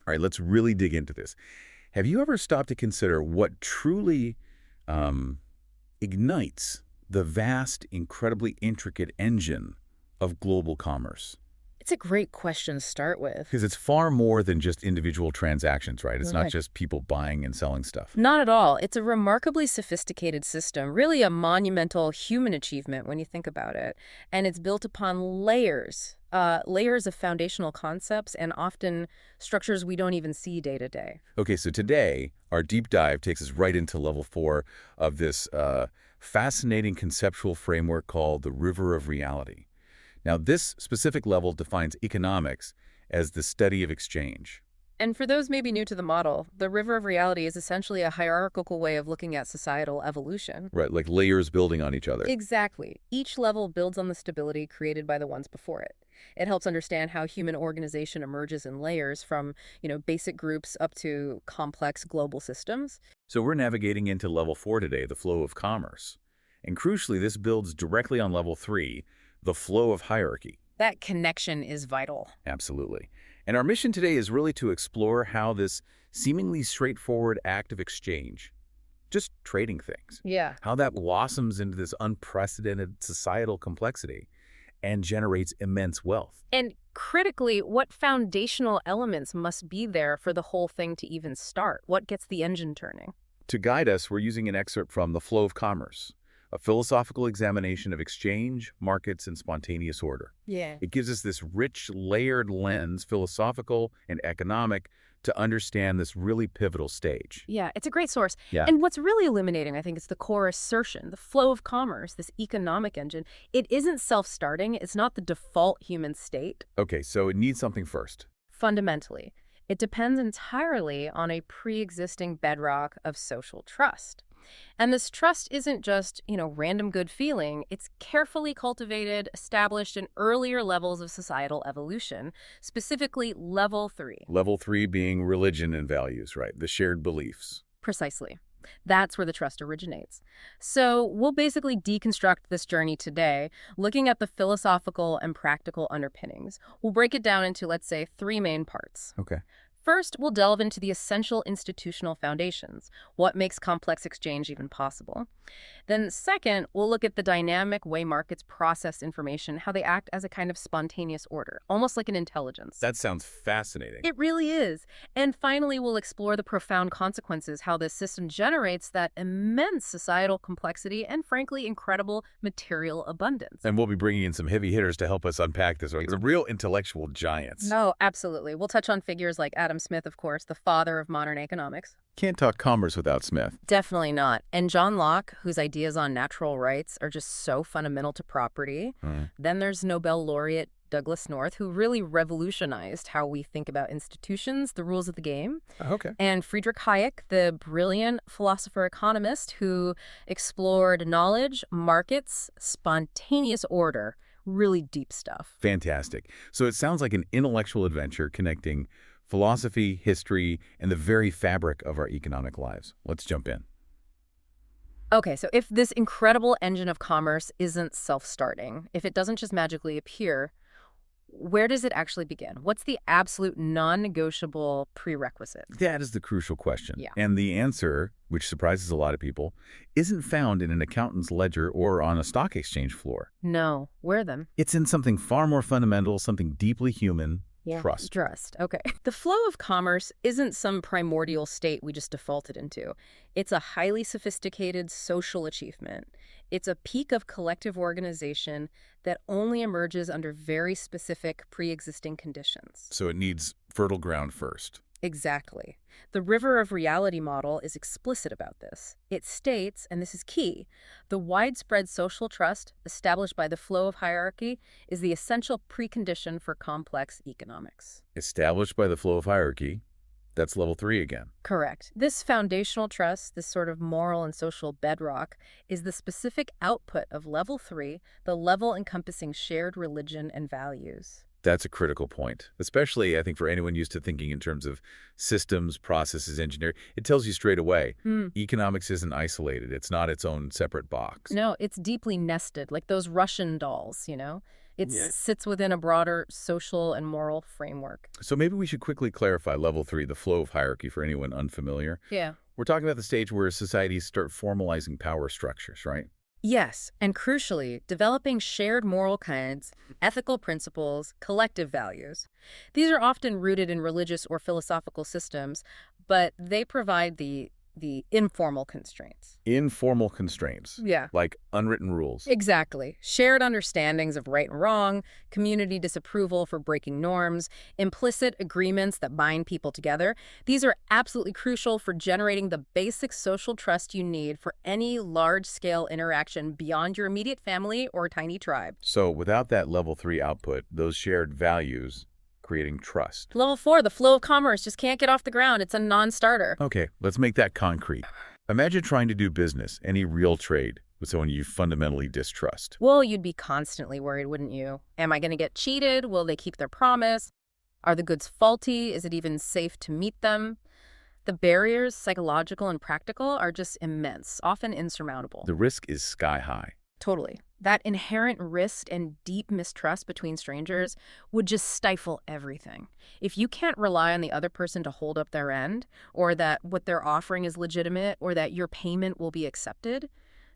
All right, let's really dig into this. Have you ever stopped to consider what truly um, ignites the vast, incredibly intricate engine of global commerce? It's a great question to start with. Because it's far more than just individual transactions, right? It's not Right. just people buying and selling stuff. Not at all. It's a remarkably sophisticated system, really a monumental human achievement when you think about it. And it's built upon layers of foundational concepts and often structures we don't even see day to day. Okay, so today, our deep dive takes us right into level 4 of this fascinating conceptual framework called the River of Reality. Now, this specific level defines economics as the study of exchange. And for those maybe new to the model, the river of reality is essentially a hierarchical way of looking at societal evolution. Right, like layers building on each other. Exactly. Each level builds on the stability created by the ones before it. It helps understand how human organization emerges in layers from, basic groups up to complex global systems. So we're navigating into level 4 today, the flow of commerce. And crucially, this builds directly on level 3, the flow of hierarchy. That connection is vital. Absolutely. And our mission today is really to explore how this seemingly straightforward act of exchange, just trading things, Yeah. how that blossoms into this unprecedented societal complexity and generates immense wealth. And critically, what foundational elements must be there for the whole thing to even start? What gets the engine turning? To guide us, we're using an excerpt from The Flow of Commerce, a philosophical examination of exchange, markets, and spontaneous order. Yeah. It gives us this rich, layered lens, philosophical and economic, to understand this really pivotal stage. Yeah, it's a great source. Yeah. And what's really illuminating, I think, is the core assertion, the flow of commerce, this economic engine. It isn't self-starting. It's not the default human state. Okay, so it needs something first. Fundamentally, it depends entirely on a pre-existing bedrock of social trust. And this trust isn't just, random good feeling. It's carefully cultivated, established in earlier levels of societal evolution, specifically level 3. Level 3 being religion and values, right? The shared beliefs. Precisely. That's where the trust originates. So we'll basically deconstruct this journey today, looking at the philosophical and practical underpinnings. We'll break it down into, let's say, 3 main parts. Okay. First, we'll delve into the essential institutional foundations, what makes complex exchange even possible. Then second, we'll look at the dynamic way markets process information, how they act as a kind of spontaneous order, almost like an intelligence. That sounds fascinating. It really is. And finally, we'll explore the profound consequences, how this system generates that immense societal complexity and, frankly, incredible material abundance. And we'll be bringing in some heavy hitters to help us unpack this. Some real intellectual giants. No, absolutely. We'll touch on figures like Adam Smith, of course, the father of modern economics. Can't talk commerce without Smith. Definitely not. And John Locke, whose ideas on natural rights are just so fundamental to property. Then there's Nobel laureate Douglas North, who really revolutionized how we think about institutions, the rules of the game. Okay. And Friedrich Hayek, the brilliant philosopher-economist who explored knowledge, markets, spontaneous order, really deep stuff. Fantastic. So it sounds like an intellectual adventure connecting philosophy, history, and the very fabric of our economic lives. Let's jump in. Okay, so if this incredible engine of commerce isn't self-starting, if it doesn't just magically appear, where does it actually begin? What's the absolute non-negotiable prerequisite? That is the crucial question. Yeah. And the answer, which surprises a lot of people, isn't found in an accountant's ledger or on a stock exchange floor. No. Where then? It's in something far more fundamental, something deeply human. Trust. Trust. Okay. The flow of commerce isn't some primordial state we just defaulted into. It's a highly sophisticated social achievement. It's a peak of collective organization that only emerges under very specific pre-existing conditions. So it needs fertile ground first. Exactly. The River of Reality model is explicit about this. It states, and this is key, the widespread social trust established by the flow of hierarchy is the essential precondition for complex economics. Established by the flow of hierarchy. That's level 3 again. Correct. This foundational trust, this sort of moral and social bedrock, is the specific output of level 3, the level encompassing shared religion and values. That's a critical point, especially, I think, for anyone used to thinking in terms of systems, processes, engineering. It tells you straight away, economics isn't isolated. It's not its own separate box. No, it's deeply nested, like those Russian dolls, It Yeah. sits within a broader social and moral framework. So maybe we should quickly clarify level 3, the flow of hierarchy for anyone unfamiliar. Yeah. We're talking about the stage where societies start formalizing power structures, right? Yes, and crucially, developing shared moral kinds, ethical principles, collective values. These are often rooted in religious or philosophical systems, but they provide the informal constraints. Informal constraints, Yeah. like unwritten rules. Exactly. Shared understandings of right and wrong, community disapproval for breaking norms, implicit agreements that bind people together. These are absolutely crucial for generating the basic social trust you need for any large-scale interaction beyond your immediate family or tiny tribe. So without that level 3 output, those shared values creating trust. Level 4, the flow of commerce just can't get off the ground. It's a non-starter. Okay, let's make that concrete. Imagine trying to do business, any real trade, with someone you fundamentally distrust. Well, you'd be constantly worried, wouldn't you? Am I going to get cheated? Will they keep their promise? Are the goods faulty? Is it even safe to meet them? The barriers, psychological and practical, are just immense, often insurmountable. The risk is sky high. Totally. That inherent risk and deep mistrust between strangers would just stifle everything. If you can't rely on the other person to hold up their end, or that what they're offering is legitimate, or that your payment will be accepted,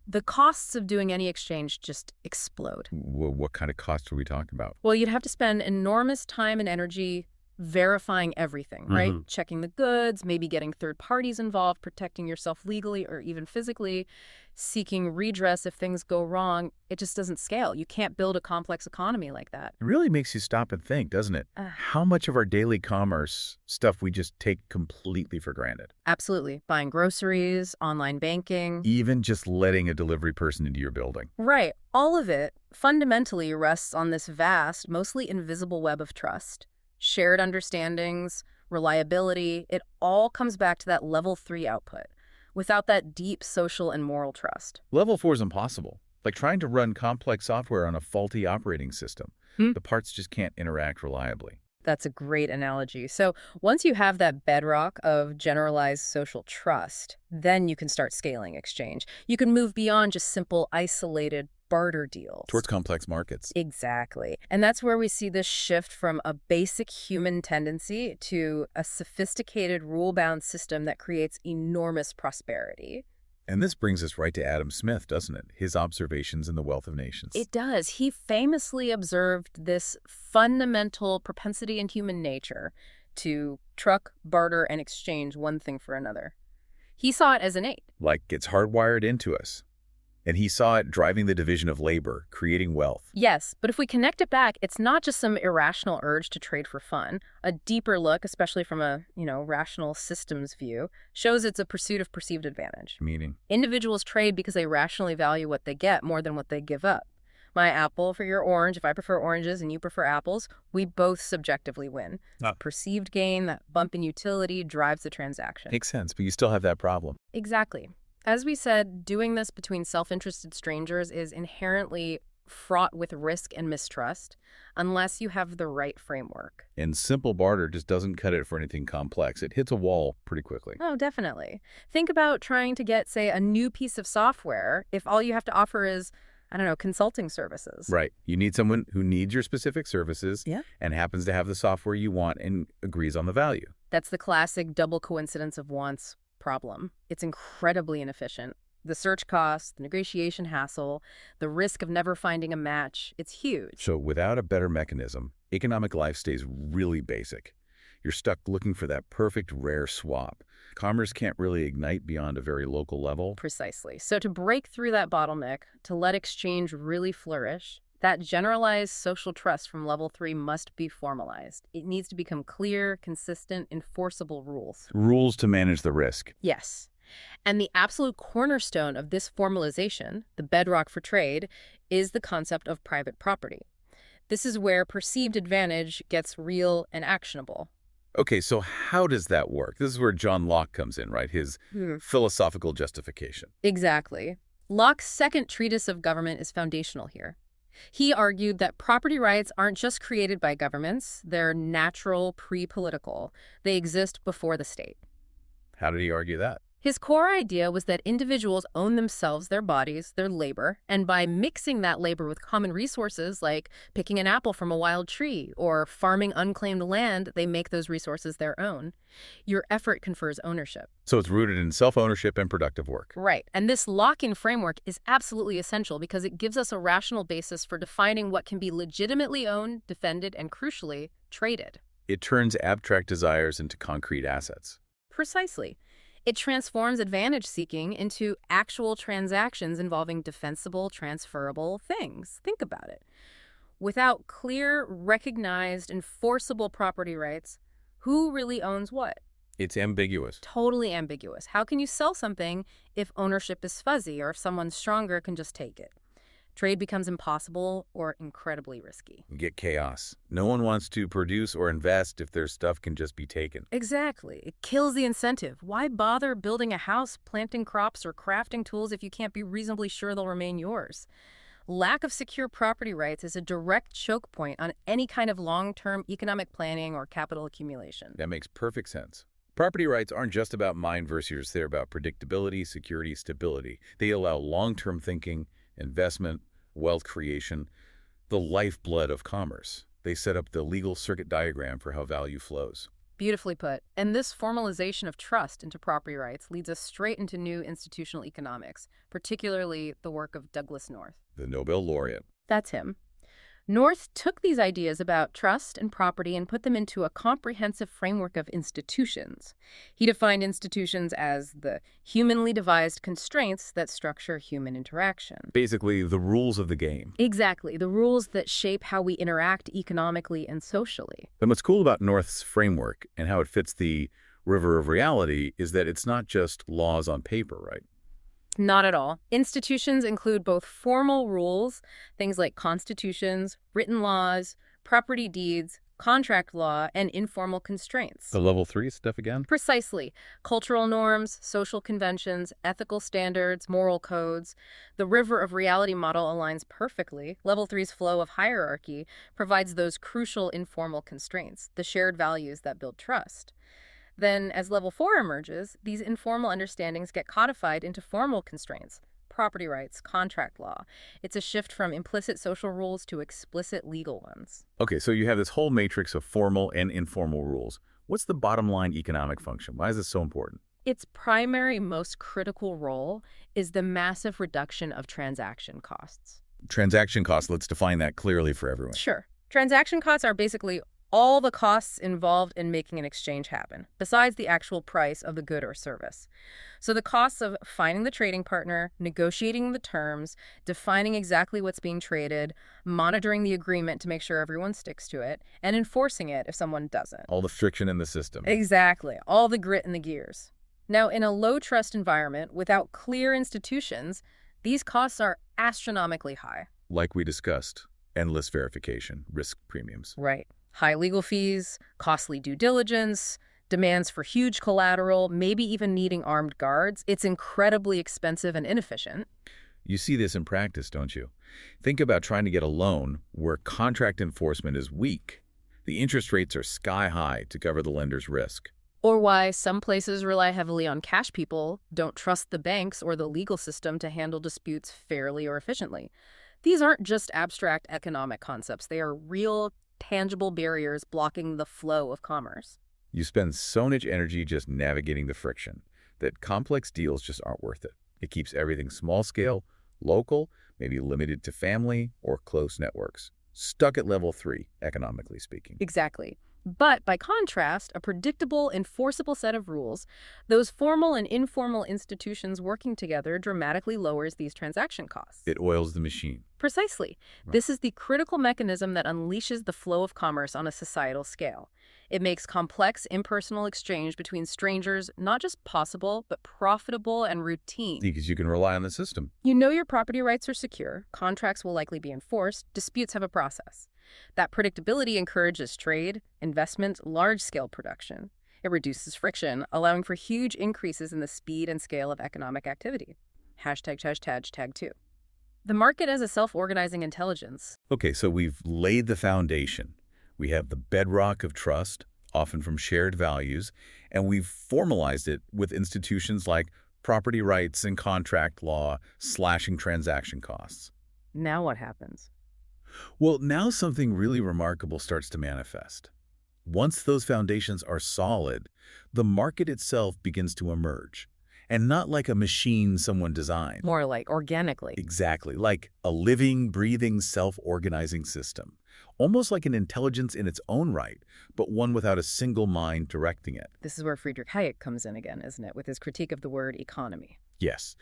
the costs of doing any exchange just explode. What kind of costs are we talking about? Well, you'd have to spend enormous time and energy verifying everything, right? Checking the goods, maybe getting third parties involved, protecting yourself legally or even physically, seeking redress if things go wrong. It just doesn't scale. You can't build a complex economy like that. It really makes you stop and think, doesn't it? How much of our daily commerce stuff we just take completely for granted? Absolutely. Buying groceries, online banking. Even just letting a delivery person into your building. Right. All of it fundamentally rests on this vast, mostly invisible web of trust. Shared understandings, reliability, it all comes back to that level 3 output. Without that deep social and moral trust. Level 4 is impossible. Like trying to run complex software on a faulty operating system. The parts just can't interact reliably. That's a great analogy. So once you have that bedrock of generalized social trust, then you can start scaling exchange. You can move beyond just simple, isolated barter deals. Towards complex markets. Exactly. And that's where we see this shift from a basic human tendency to a sophisticated rule-bound system that creates enormous prosperity. And this brings us right to Adam Smith, doesn't it? His observations in The Wealth of Nations. It does. He famously observed this fundamental propensity in human nature to truck, barter, and exchange one thing for another. He saw it as innate. Like it's hardwired into us. And he saw it driving the division of labor, creating wealth. Yes, but if we connect it back, it's not just some irrational urge to trade for fun. A deeper look, especially from a, rational systems view, shows it's a pursuit of perceived advantage. Meaning? Individuals trade because they rationally value what they get more than what they give up. My apple for your orange, if I prefer oranges and you prefer apples, we both subjectively win. Perceived gain, that bump in utility, drives the transaction. Makes sense, but you still have that problem. Exactly. As we said, doing this between self-interested strangers is inherently fraught with risk and mistrust unless you have the right framework. And simple barter just doesn't cut it for anything complex. It hits a wall pretty quickly. Oh, definitely. Think about trying to get, say, a new piece of software if all you have to offer is, consulting services. Right. You need someone who needs your specific services and happens to have the software you want and agrees on the value. That's the classic double coincidence of wants problem. It's incredibly inefficient. The search costs, the negotiation hassle, the risk of never finding a match, it's huge. So without a better mechanism, economic life stays really basic. You're stuck looking for that perfect rare swap. Commerce can't really ignite beyond a very local level. Precisely. So to break through that bottleneck, to let exchange really flourish, that generalized social trust from level 3 must be formalized. It needs to become clear, consistent, enforceable rules. Rules to manage the risk. Yes. And the absolute cornerstone of this formalization, the bedrock for trade, is the concept of private property. This is where perceived advantage gets real and actionable. Okay, so how does that work? This is where John Locke comes in, right? His philosophical justification. Exactly. Locke's second treatise of government is foundational here. He argued that property rights aren't just created by governments, they're natural, pre-political. They exist before the state. How did he argue that? His core idea was that individuals own themselves, their bodies, their labor, and by mixing that labor with common resources like picking an apple from a wild tree or farming unclaimed land, they make those resources their own. Your effort confers ownership. So it's rooted in self-ownership and productive work. Right. And this lock-in framework is absolutely essential because it gives us a rational basis for defining what can be legitimately owned, defended, and crucially, traded. It turns abstract desires into concrete assets. Precisely. It transforms advantage seeking into actual transactions involving defensible, transferable things. Think about it. Without clear, recognized, enforceable property rights, who really owns what? It's ambiguous. Totally ambiguous. How can you sell something if ownership is fuzzy or if someone stronger can just take it? Trade becomes impossible or incredibly risky. You get chaos. No one wants to produce or invest if their stuff can just be taken. Exactly. It kills the incentive. Why bother building a house, planting crops, or crafting tools if you can't be reasonably sure they'll remain yours? Lack of secure property rights is a direct choke point on any kind of long-term economic planning or capital accumulation. That makes perfect sense. Property rights aren't just about mine versus yours. They're about predictability, security, stability. They allow long-term thinking, investment, wealth creation, the lifeblood of commerce. They set up the legal circuit diagram for how value flows. Beautifully put. And this formalization of trust into property rights leads us straight into new institutional economics, particularly the work of Douglass North. The Nobel laureate. That's him. North took these ideas about trust and property and put them into a comprehensive framework of institutions. He defined institutions as the humanly devised constraints that structure human interaction. Basically, the rules of the game. Exactly, the rules that shape how we interact economically and socially. And what's cool about North's framework and how it fits the river of reality is that it's not just laws on paper, right? Not at all. Institutions include both formal rules, things like constitutions, written laws, property deeds, contract law, and informal constraints. The level 3 stuff again? Precisely. Cultural norms, social conventions, ethical standards, moral codes. The river of reality model aligns perfectly. Level three's flow of hierarchy provides those crucial informal constraints, the shared values that build trust. Then, as level 4 emerges, these informal understandings get codified into formal constraints, property rights, contract law. It's a shift from implicit social rules to explicit legal ones. Okay, so you have this whole matrix of formal and informal rules. What's the bottom line economic function? Why is this so important? Its primary, most critical role is the massive reduction of transaction costs. Transaction costs, let's define that clearly for everyone. Sure. Transaction costs are basically all the costs involved in making an exchange happen, besides the actual price of the good or service. So the costs of finding the trading partner, negotiating the terms, defining exactly what's being traded, monitoring the agreement to make sure everyone sticks to it, and enforcing it if someone doesn't. All the friction in the system. Exactly. All the grit in the gears. Now, in a low-trust environment without clear institutions, these costs are astronomically high. Like we discussed, endless verification, risk premiums. Right. High legal fees, costly due diligence, demands for huge collateral, maybe even needing armed guards. It's incredibly expensive and inefficient. You see this in practice, don't you? Think about trying to get a loan where contract enforcement is weak. The interest rates are sky high to cover the lender's risk. Or why some places rely heavily on cash people, don't trust the banks or the legal system to handle disputes fairly or efficiently. These aren't just abstract economic concepts. They are real, tangible barriers blocking the flow of commerce. You spend so much energy just navigating the friction that complex deals just aren't worth it. It keeps everything small scale, local, maybe limited to family or close networks. Stuck at level 3, economically speaking. Exactly. But by contrast, a predictable, enforceable set of rules, those formal and informal institutions working together dramatically lowers these transaction costs. It oils the machine. Precisely. Right. This is the critical mechanism that unleashes the flow of commerce on a societal scale. It makes complex, impersonal exchange between strangers not just possible, but profitable and routine. Because you can rely on the system. You know your property rights are secure, contracts will likely be enforced, disputes have a process. That predictability encourages trade, investment, large-scale production. It reduces friction, allowing for huge increases in the speed and scale of economic activity. Hashtag 2. The market as a self-organizing intelligence. Okay, so we've laid the foundation. We have the bedrock of trust, often from shared values, and we've formalized it with institutions like property rights and contract law, slashing transaction costs. Now what happens? Well, now something really remarkable starts to manifest. Once those foundations are solid, the market itself begins to emerge. And not like a machine someone designed. More like organically. Exactly, like a living, breathing, self-organizing system. Almost like an intelligence in its own right, but one without a single mind directing it. This is where Friedrich Hayek comes in again, isn't it, with his critique of the word economy. Yes.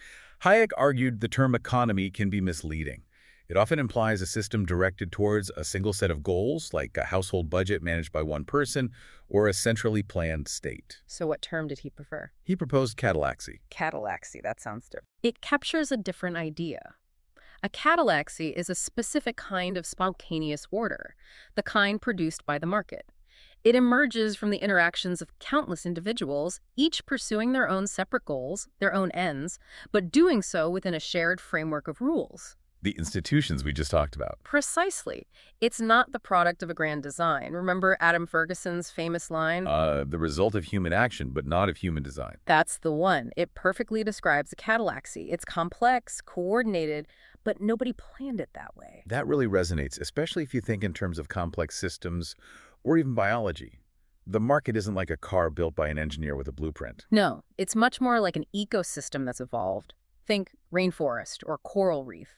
Hayek argued the term economy can be misleading. It often implies a system directed towards a single set of goals, like a household budget managed by one person, or a centrally planned state. So what term did he prefer? He proposed catalaxy. Catalaxy, that sounds different. It captures a different idea. A catalaxy is a specific kind of spontaneous order, the kind produced by the market. It emerges from the interactions of countless individuals, each pursuing their own separate goals, their own ends, but doing so within a shared framework of rules. The institutions we just talked about. Precisely. It's not the product of a grand design. Remember Adam Ferguson's famous line? The result of human action, but not of human design. That's the one. It perfectly describes a catalaxy. It's complex, coordinated, but nobody planned it that way. That really resonates, especially if you think in terms of complex systems or even biology. The market isn't like a car built by an engineer with a blueprint. No, it's much more like an ecosystem that's evolved. Think rainforest or coral reef.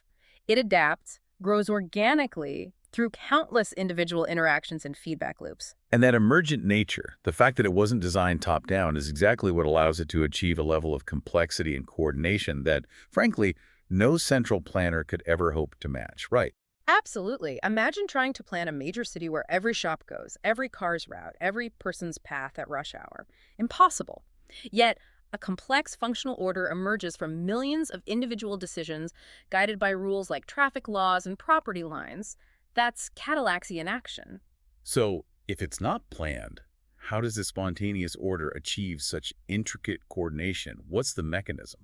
It adapts, grows organically through countless individual interactions and feedback loops. And that emergent nature, the fact that it wasn't designed top-down, is exactly what allows it to achieve a level of complexity and coordination that, frankly, no central planner could ever hope to match, right? Absolutely. Imagine trying to plan a major city where every shop goes, every car's route, every person's path at rush hour. Impossible. Yet, a complex functional order emerges from millions of individual decisions guided by rules like traffic laws and property lines. That's catalaxy in action. So, if it's not planned, how does this spontaneous order achieve such intricate coordination? What's the mechanism?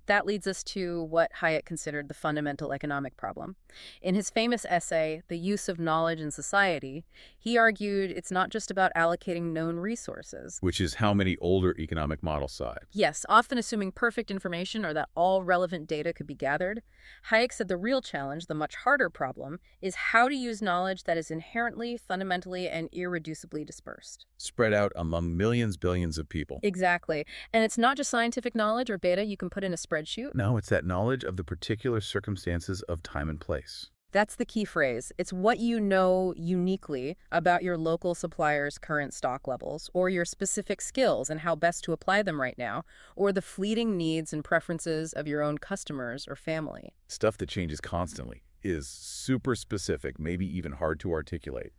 That leads us to what Hayek considered the fundamental economic problem. In his famous essay, The Use of Knowledge in Society, he argued it's not just about allocating known resources. Which is how many older economic models saw it. Yes, often assuming perfect information or that all relevant data could be gathered. Hayek said the real challenge, the much harder problem, is how to use knowledge that is inherently, fundamentally, and irreducibly dispersed. Spread out among millions, billions of people. Exactly. And it's not just scientific knowledge or data you can put in a spreadsheet. No, it's that knowledge of the particular circumstances of time and place. That's the key phrase. It's what you know uniquely about your local supplier's current stock levels, or your specific skills and how best to apply them right now, or the fleeting needs and preferences of your own customers or family. Stuff that changes constantly is super specific, maybe even hard to articulate.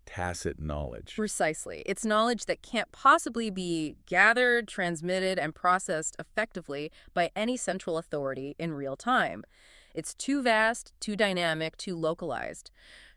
Tacit knowledge. Precisely. It's knowledge that can't possibly be gathered, transmitted, and processed effectively by any central authority in real time. It's too vast, too dynamic, too localized.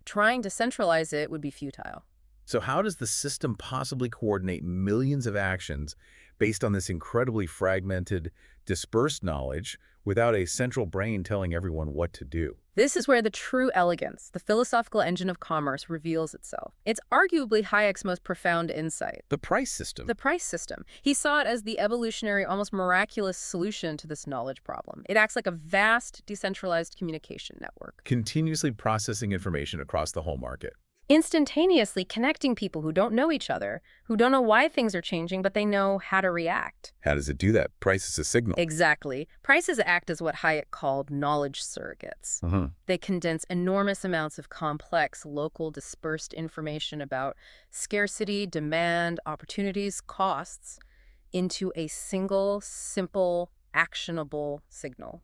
Trying to centralize it would be futile. So how does the system possibly coordinate millions of actions based on this incredibly fragmented, dispersed knowledge without a central brain telling everyone what to do? This is where the true elegance, the philosophical engine of commerce, reveals itself. It's arguably Hayek's most profound insight. The price system. The price system. He saw it as the evolutionary, almost miraculous solution to this knowledge problem. It acts like a vast, decentralized communication network, continuously processing information across the whole market. Instantaneously connecting people who don't know each other, who don't know why things are changing, but they know how to react. How does it do that? Price is a signal. Exactly. Prices act as what Hayek called knowledge surrogates. They condense enormous amounts of complex, local, dispersed information about scarcity, demand, opportunities, costs into a single, simple, actionable signal.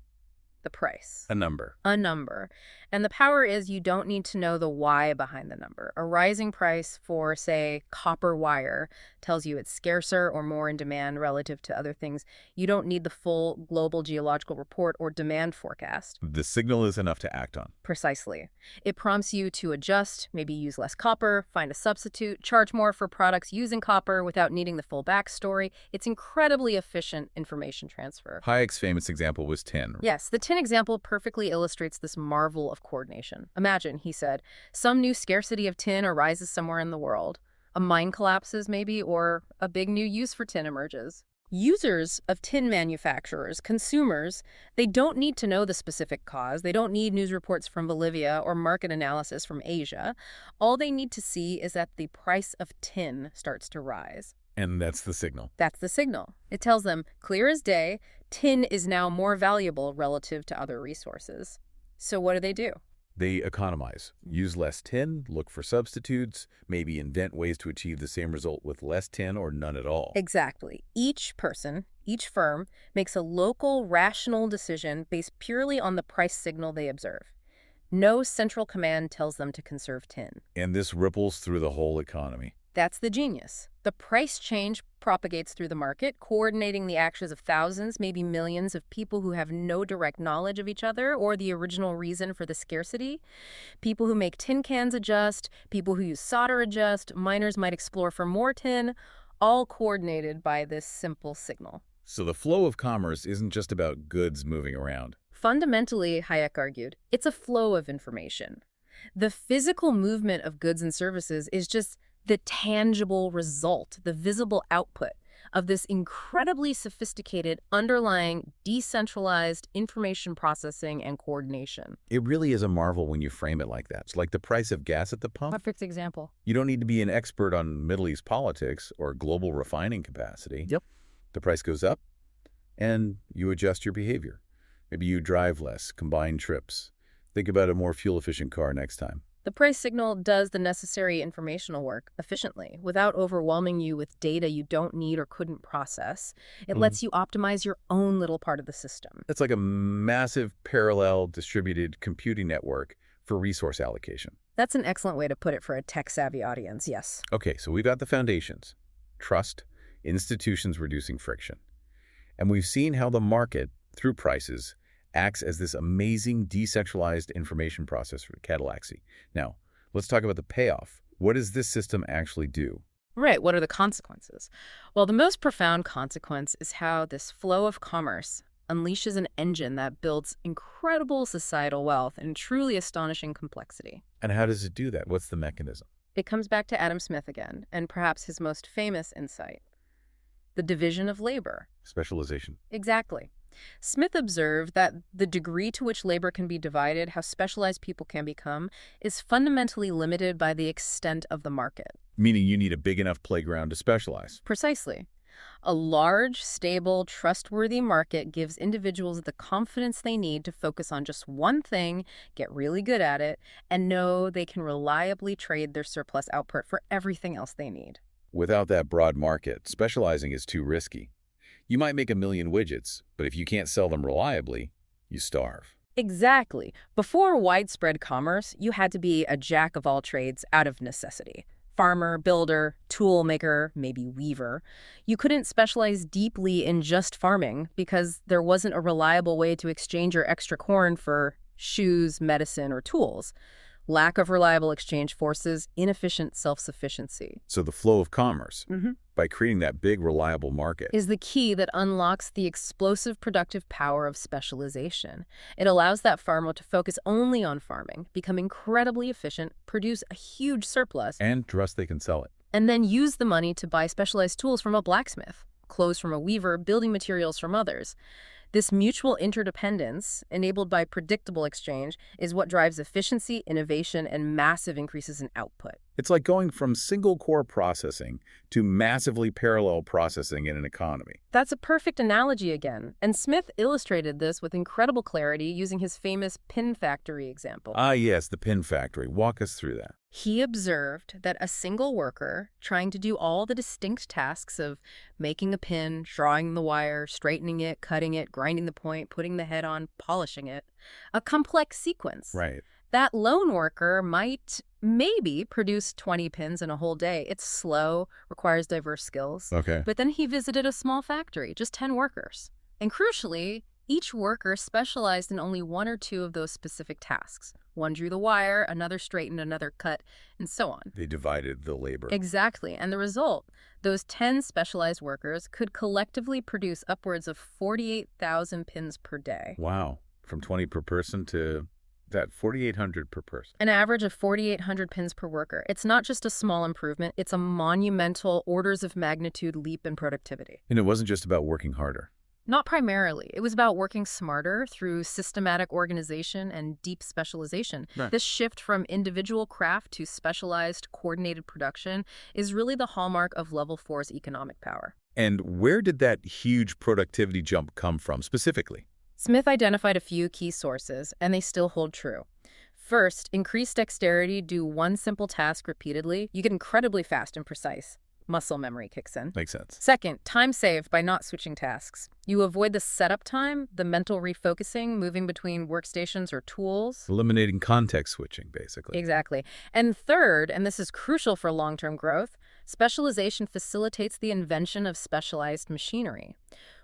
The price. A number. A number. And the power is you don't need to know the why behind the number. A rising price for, say, copper wire tells you it's scarcer or more in demand relative to other things. You don't need the full global geological report or demand forecast. The signal is enough to act on. Precisely. It prompts you to adjust, maybe use less copper, find a substitute, charge more for products using copper without needing the full backstory. It's incredibly efficient information transfer. Hayek's famous example was tin. Yes, the tin example perfectly illustrates this marvel of coordination. Imagine, he said, some new scarcity of tin arises somewhere in the world. A mine collapses maybe, or a big new use for tin emerges. Users of tin manufacturers, consumers, they don't need to know the specific cause. They don't need news reports from Bolivia or market analysis from Asia. All they need to see is that the price of tin starts to rise. And that's the signal. That's the signal. It tells them, clear as day, tin is now more valuable relative to other resources. So what do? They economize, use less tin, look for substitutes, maybe invent ways to achieve the same result with less tin or none at all. Exactly. Each person, each firm, makes a local, rational decision based purely on the price signal they observe. No central command tells them to conserve tin. And this ripples through the whole economy. That's the genius. The price change propagates through the market, coordinating the actions of thousands, maybe millions of people who have no direct knowledge of each other or the original reason for the scarcity. People who make tin cans adjust, people who use solder adjust, miners might explore for more tin, all coordinated by this simple signal. So the flow of commerce isn't just about goods moving around. Fundamentally, Hayek argued, it's a flow of information. The physical movement of goods and services is just the tangible result, the visible output of this incredibly sophisticated underlying decentralized information processing and coordination. It really is a marvel when you frame it like that. It's like the price of gas at the pump. Perfect example. You don't need to be an expert on Middle East politics or global refining capacity. Yep. The price goes up, and you adjust your behavior. Maybe you drive less, combine trips. Think about a more fuel-efficient car next time. The price signal does the necessary informational work efficiently without overwhelming you with data you don't need or couldn't process. It lets you optimize your own little part of the system. It's like a massive parallel distributed computing network for resource allocation. That's an excellent way to put it for a tech-savvy audience, yes. Okay, so we've got the foundations. Trust, institutions reducing friction. And we've seen how the market, through prices, acts as this amazing decentralized information processor, Cadillac-y. Now, let's talk about the payoff. What does this system actually do? Right, what are the consequences? Well, the most profound consequence is how this flow of commerce unleashes an engine that builds incredible societal wealth and truly astonishing complexity. And how does it do that? What's the mechanism? It comes back to Adam Smith again, and perhaps his most famous insight: the division of labor. Specialization. Exactly. Smith observed that the degree to which labor can be divided, how specialized people can become, is fundamentally limited by the extent of the market. Meaning you need a big enough playground to specialize. Precisely. A large, stable, trustworthy market gives individuals the confidence they need to focus on just one thing, get really good at it, and know they can reliably trade their surplus output for everything else they need. Without that broad market, specializing is too risky. You might make 1 million widgets, but if you can't sell them reliably, you starve. Exactly. Before widespread commerce, you had to be a jack of all trades out of necessity. Farmer, builder, tool maker, maybe weaver. You couldn't specialize deeply in just farming because there wasn't a reliable way to exchange your extra corn for shoes, medicine, or tools. Lack of reliable exchange forces inefficient self-sufficiency. So the flow of commerce, by creating that big, reliable market, is the key that unlocks the explosive productive power of specialization. It allows that farmer to focus only on farming, become incredibly efficient, produce a huge surplus, and trust they can sell it. and then use the money to buy specialized tools from a blacksmith, clothes from a weaver, building materials from others. This mutual interdependence, enabled by predictable exchange, is what drives efficiency, innovation, and massive increases in output. It's like going from single-core processing to massively parallel processing in an economy. That's a perfect analogy again, and Smith illustrated this with incredible clarity using his famous pin factory example. Ah, yes, the pin factory. Walk us through that. He observed that a single worker trying to do all the distinct tasks of making a pin, drawing the wire, straightening it, cutting it, grinding the point, putting the head on, polishing it, a complex sequence. Right. That lone worker might maybe produce 20 pins in a whole day. It's slow, requires diverse skills. Okay. But then he visited a small factory, just 10 workers. And crucially, each worker specialized in only one or two of those specific tasks. One drew the wire, another straightened, another cut, and so on. They divided the labor. Exactly. And the result, those 10 specialized workers could collectively produce upwards of 48,000 pins per day. Wow. From 20 per person to That 4,800 per person. An average of 4,800 pins per worker. It's not just a small improvement, it's a monumental orders of magnitude leap in productivity. And it wasn't just about working harder. Not primarily. It was about working smarter through systematic organization and deep specialization. Right. This shift from individual craft to specialized, coordinated production is really the hallmark of Level 4's economic power. And where did that huge productivity jump come from specifically? Smith identified a few key sources, and they still hold true. First, increased dexterity. Do one simple task repeatedly. You get incredibly fast and precise. Muscle memory kicks in. Makes sense. Second, time saved by not switching tasks. You avoid the setup time, the mental refocusing, moving between workstations or tools. Eliminating context switching, basically. Exactly. And third, and this is crucial for long-term growth, specialization facilitates the invention of specialized machinery.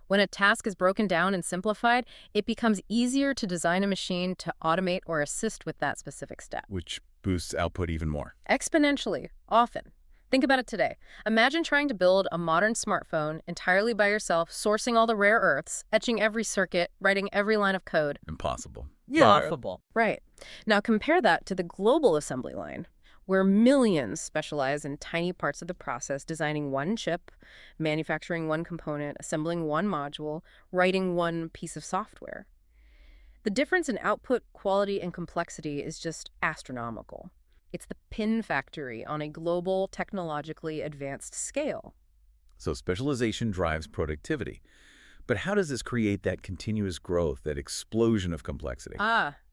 When a task is broken down and simplified, it becomes easier to design a machine to automate or assist with that specific step. Which boosts output even more. Exponentially, often. Think about it today. Imagine trying to build a modern smartphone entirely by yourself, sourcing all the rare earths, etching every circuit, writing every line of code. Impossible. Laughable. Right. Now compare that to the global assembly line, where millions specialize in tiny parts of the process, designing one chip, manufacturing one component, assembling one module, writing one piece of software. The difference in output, quality, and complexity is just astronomical. It's the pin factory on a global, technologically advanced scale. So specialization drives productivity. But how does this create that continuous growth, that explosion of complexity?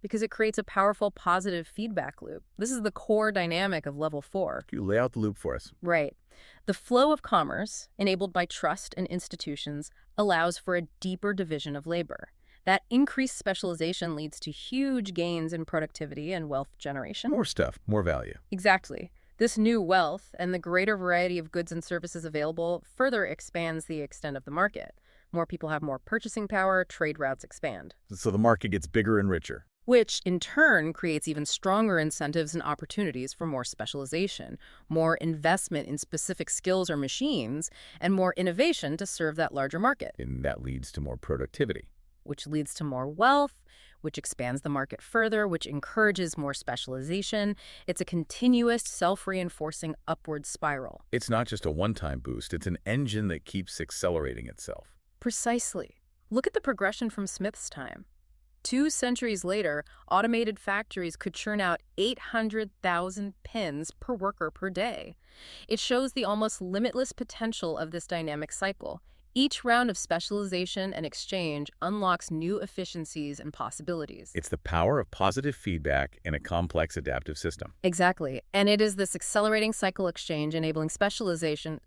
Because it creates a powerful positive feedback loop. This is the core dynamic of Level 4. Can you lay out the loop for us? Right. The flow of commerce, enabled by trust and institutions, allows for a deeper division of labor. That increased specialization leads to huge gains in productivity and wealth generation. More stuff, more value. Exactly. This new wealth and the greater variety of goods and services available further expands the extent of the market. More people have more purchasing power, trade routes expand. So the market gets bigger and richer. Which, in turn, creates even stronger incentives and opportunities for more specialization, more investment in specific skills or machines, and more innovation to serve that larger market. And that leads to more productivity. Which leads to more wealth, which expands the market further, which encourages more specialization. It's a continuous, self-reinforcing upward spiral. It's not just a one-time boost. It's an engine that keeps accelerating itself. Precisely. Look at the progression from Smith's time. 2 centuries later, automated factories could churn out 800,000 pins per worker per day. It shows the almost limitless potential of this dynamic cycle. Each round of specialization and exchange unlocks new efficiencies and possibilities. It's the power of positive feedback in a complex adaptive system. Exactly. And it is this accelerating cycle exchange enabling specialization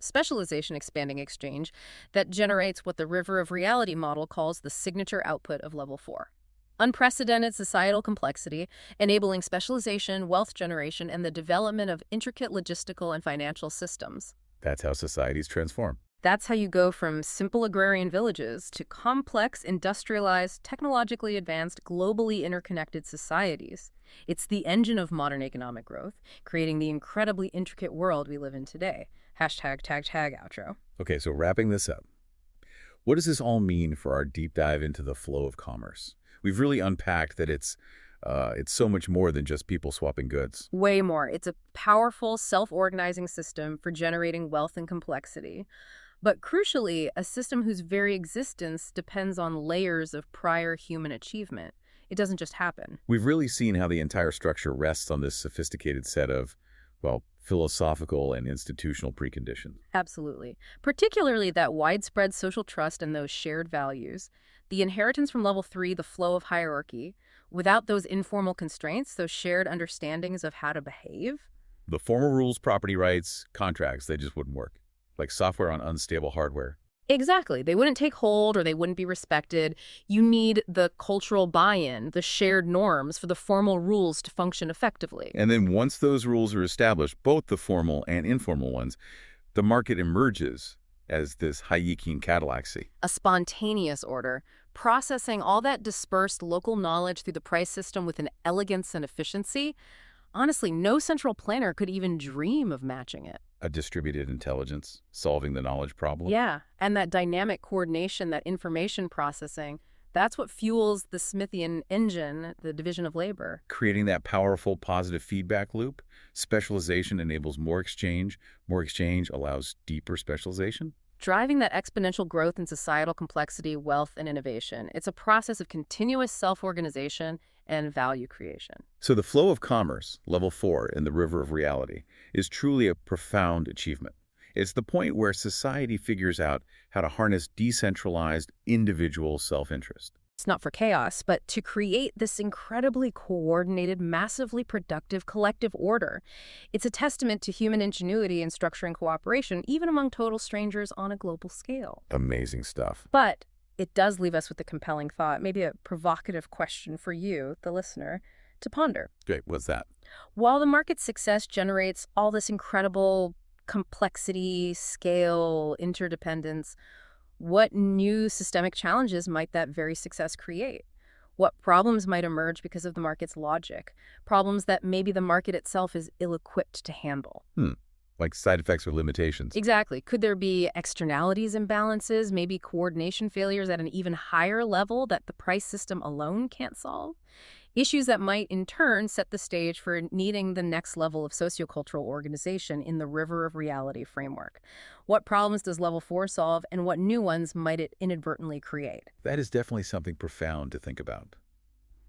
expanding exchange that generates what the River of Reality model calls the signature output of Level 4. Unprecedented societal complexity, enabling specialization, wealth generation, and the development of intricate logistical and financial systems. That's how societies transform. That's how you go from simple agrarian villages to complex, industrialized, technologically advanced, globally interconnected societies. It's the engine of modern economic growth, creating the incredibly intricate world we live in today. Hashtag tag outro. Okay, so wrapping this up. What does this all mean for our deep dive into the flow of commerce? We've really unpacked that it's so much more than just people swapping goods. Way more. It's a powerful, self-organizing system for generating wealth and complexity. But crucially, a system whose very existence depends on layers of prior human achievement. It doesn't just happen. We've really seen how the entire structure rests on this sophisticated set of, well, philosophical and institutional preconditions. Absolutely. Particularly that widespread social trust and those shared values. The inheritance from Level 3, the flow of hierarchy. Without those informal constraints, those shared understandings of how to behave. The formal rules, property rights, contracts, they just wouldn't work. Like software on unstable hardware. Exactly. They wouldn't take hold or they wouldn't be respected. You need the cultural buy-in, the shared norms for the formal rules to function effectively. And then once those rules are established, both the formal and informal ones, the market emerges as this Hayekian Cadillac-y. A spontaneous order, processing all that dispersed local knowledge through the price system with an elegance and efficiency. Honestly, no central planner could even dream of matching it. A distributed intelligence, solving the knowledge problem. Yeah, and that dynamic coordination, that information processing, That's what fuels the Smithian engine, the division of labor. Creating that powerful positive feedback loop. Specialization enables more exchange allows deeper specialization. Driving that exponential growth in societal complexity, wealth, and innovation. It's a process of continuous self-organization and value creation. So the flow of commerce, level 4 in the river of reality, is truly a profound achievement. It's the point where society figures out how to harness decentralized individual self-interest. It's not for chaos, but to create this incredibly coordinated, massively productive collective order. It's a testament to human ingenuity in structuring cooperation, even among total strangers on a global scale. Amazing stuff. But it does leave us with a compelling thought, maybe a provocative question for you, the listener, to ponder. Great, what's that? While the market's success generates all this incredible complexity, scale, interdependence, what new systemic challenges might that very success create? What problems might emerge because of the market's logic? Problems that maybe the market itself is ill-equipped to handle. Like side effects or limitations. Exactly. Could there be externalities imbalances, maybe coordination failures at an even higher level that the price system alone can't solve? Issues that might, in turn, set the stage for needing the next level of sociocultural organization in the river of reality framework. What problems does level 4 solve, and what new ones might it inadvertently create? That is definitely something profound to think about.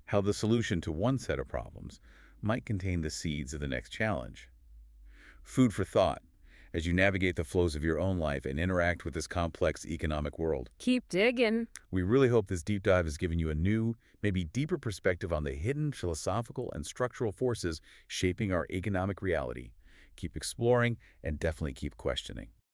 How the solution to one set of problems might contain the seeds of the next challenge. Food for thought as you navigate the flows of your own life and interact with this complex economic world. Keep digging. We really hope this deep dive has given you a new, maybe deeper perspective on the hidden philosophical and structural forces shaping our economic reality. Keep exploring and definitely keep questioning.